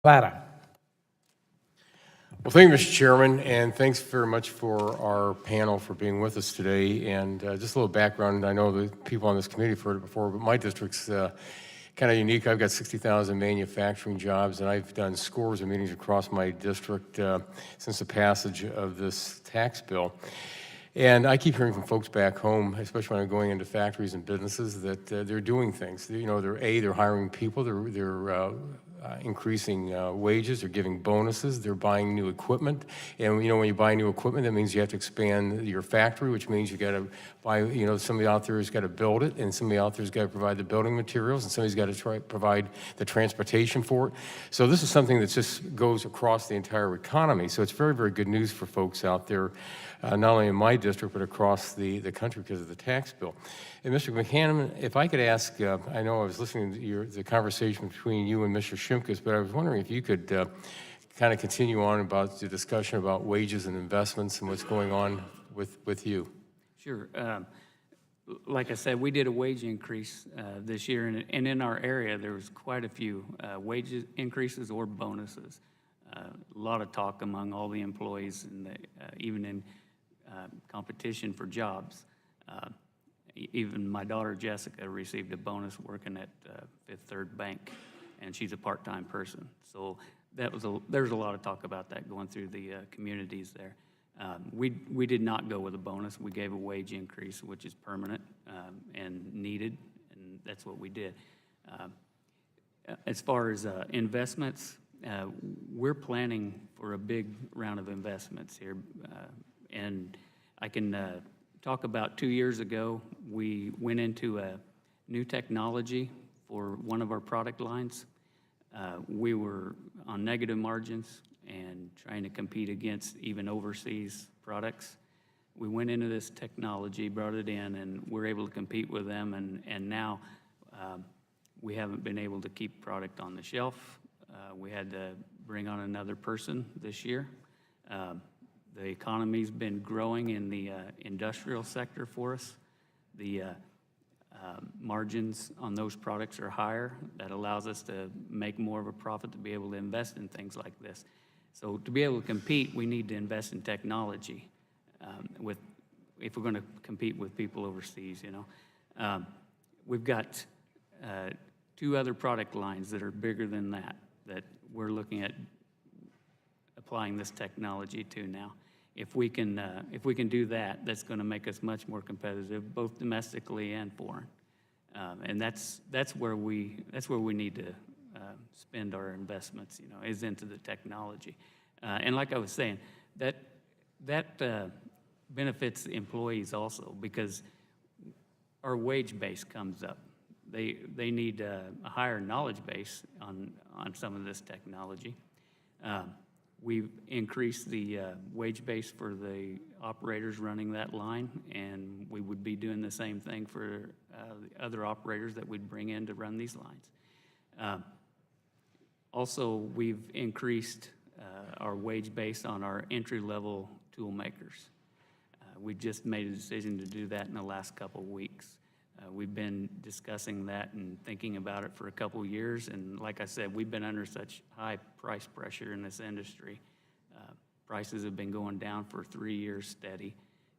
Latta. Well, thank you, Mr. Chairman, and thanks very much for our panel for being with us today. And just a little background, I know the people on this committee have heard it before, but my district's kind of unique. I've got 60,000 manufacturing jobs, and I've done scores of meetings across my district since the passage of this tax bill. And I keep hearing from folks back home, especially when I'm going into factories and businesses, that they're doing things. You know, they're hiring people, they're increasing wages, they're giving bonuses, they're buying new equipment. And, you know, when you buy new equipment, that means you have to expand your factory, which means you got to buy, you know, somebody out there has got to build it, and somebody out there has got to provide the building materials, and somebody's got to provide the transportation for it. So this is something that just goes across the entire economy. So it's very, very good news for folks out there, not only in my district, but across the country because of the tax bill. And Mr. McHannon, if I could ask, I know I was listening to the conversation between you and Mr. Shimkus, but I was wondering if you could kind of continue on about the discussion about wages and investments and what's going on with you. Sure. Like I said, we did a wage increase this year, and in our area, there was quite a few wage increases or bonuses. A lot of talk among all the employees, and even in competition for jobs. Even my daughter Jessica received a bonus working at Fifth Third Bank, and she's a part-time person. So there's a lot of talk about that going through the communities there. We did not go with a bonus. We gave a wage increase, which is permanent and needed, and that's what we did. As far as investments, we're planning for a big round of investments here, and I can talk about 2 years ago, we went into a new technology for one of our product lines. We were on negative margins and trying to compete against even overseas products. We went into this technology, brought it in, and we're able to compete with them, and now we haven't been able to keep product on the shelf. We had to bring on another person this year. The economy's been growing in the industrial sector for us. The margins on those products are higher. That allows us to make more of a profit to be able to invest in things like this. So to be able to compete, we need to invest in technology if we're going to compete with people overseas, you know. We've got 2 other product lines that are bigger than that we're looking at applying this technology to now. If we can do that, that's going to make us much more competitive, both domestically and foreign. And that's where we need to spend our investments, you know, is into the technology. And like I was saying, that benefits the employees also, because our wage base comes up. They need a higher knowledge base on some of this technology. We've increased the wage base for the operators running that line, and we would be doing the same thing for the other operators that we'd bring in to run these lines. Also, we've increased our wage base on our entry-level tool makers. We just made a decision to do that in the last couple of weeks. We've been discussing that and thinking about it for a couple of years, and like I said, we've been under such high price pressure in this industry. Prices have been going down for 3 years steady,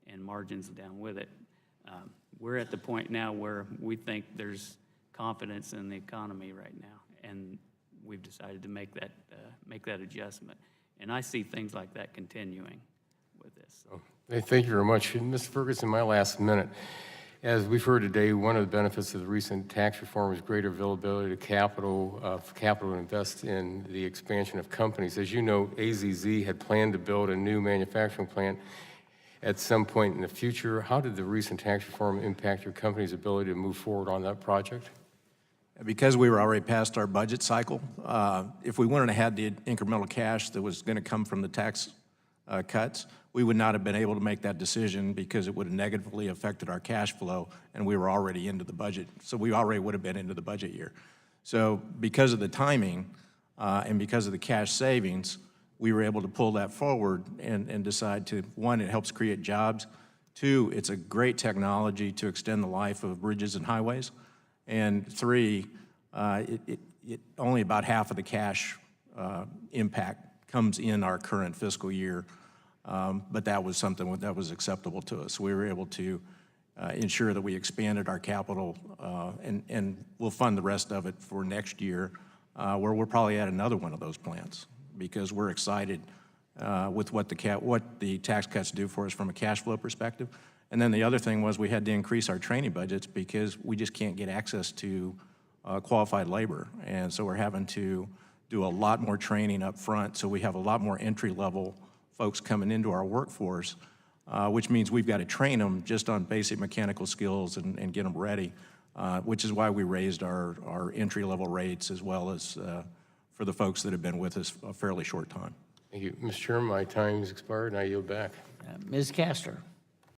and margins down with it. We're at the point now where we think there's confidence in the economy right now, and we've decided to make that adjustment. And I see things like that continuing with this. So. Thank you very much. And Mr. Ferguson, my last minute. As we've heard today, one of the benefits of the recent tax reform is greater availability to capital to invest in the expansion of companies. As you know, AZZ had planned to build a new manufacturing plant at some point in the future. How did the recent tax reform impact your company's ability to move forward on that project? Because we were already past our budget cycle, if we wouldn't have had the incremental cash that was going to come from the tax cuts, we would not have been able to make that decision because it would have negatively affected our cash flow, and we were already into the budget. So we already would have been into the budget year. So because of the timing and because of the cash savings, we were able to pull that forward and decide to, one, it helps create jobs. 2, it's a great technology to extend the life of bridges and highways. And 3, it only about half of the cash impact comes in our current fiscal year. But that was something that was acceptable to us. We were able to ensure that we expanded our capital, and we'll fund the rest of it for next year, where we'll probably add another one of those plants, because we're excited with what the tax cuts do for us from a cash flow perspective. And then the other thing was we had to increase our training budgets because we just can't get access to qualified labor. And so we're having to do a lot more training up front, so we have a lot more entry-level folks coming into our workforce, which means we've got to train them just on basic mechanical skills and get them ready, which is why we raised our entry-level rates as well as for the folks that have been with us a fairly short time. Thank you. Mr. Chairman, my time's expired, and I yield back. Ms. Castor.